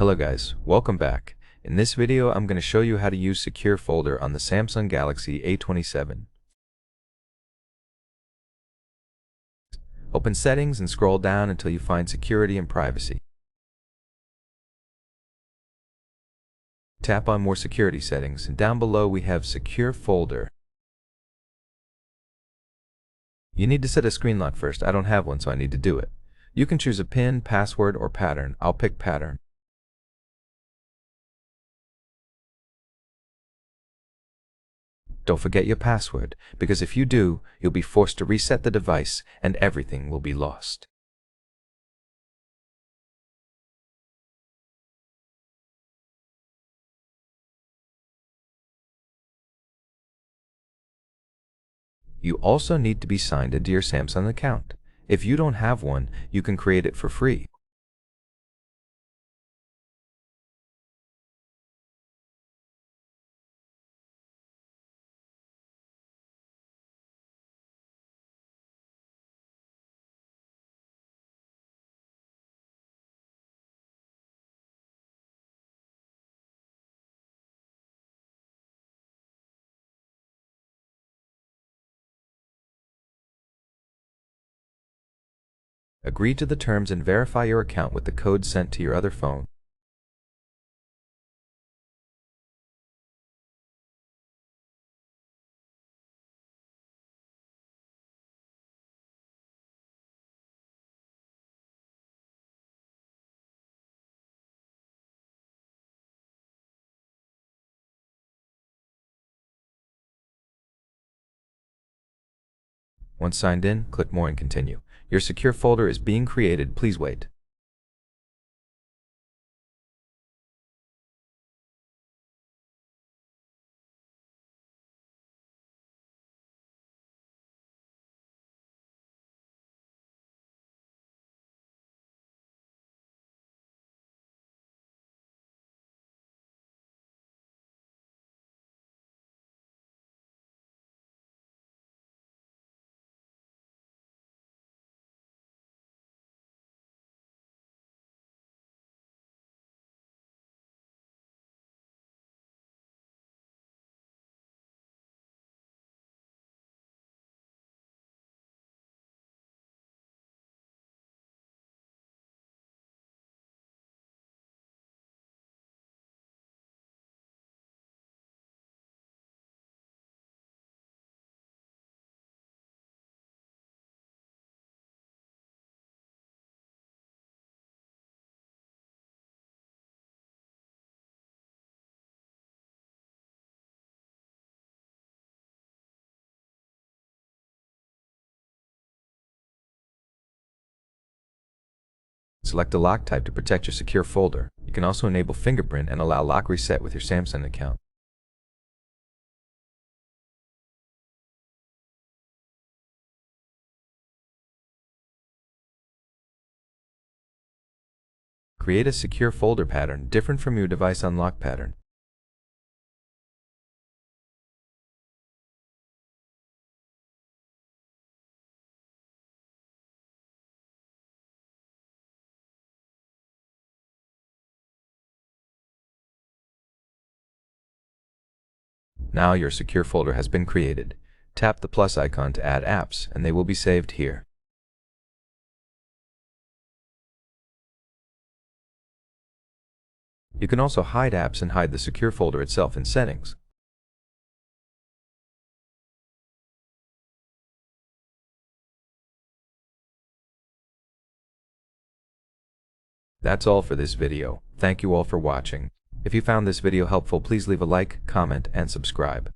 Hello guys, welcome back. In this video I'm going to show you how to use Secure Folder on the Samsung Galaxy A27. Open Settings and scroll down until you find Security and Privacy. Tap on More Security Settings and down below we have Secure Folder. You need to set a screen lock first. I don't have one, so I need to do it. You can choose a PIN, password, or pattern. I'll pick pattern. Don't forget your password, because if you do, you'll be forced to reset the device and everything will be lost. You also need to be signed into your Samsung account. If you don't have one, you can create it for free. Agree to the terms and verify your account with the code sent to your other phone. Once signed in, click More and continue. Your secure folder is being created. Please wait. Select a lock type to protect your secure folder. You can also enable fingerprint and allow lock reset with your Samsung account. Create a secure folder pattern different from your device unlock pattern. Now your secure folder has been created. Tap the plus icon to add apps, and they will be saved here. You can also hide apps and hide the secure folder itself in Settings. That's all for this video. Thank you all for watching. If you found this video helpful, please leave a like, comment, and subscribe.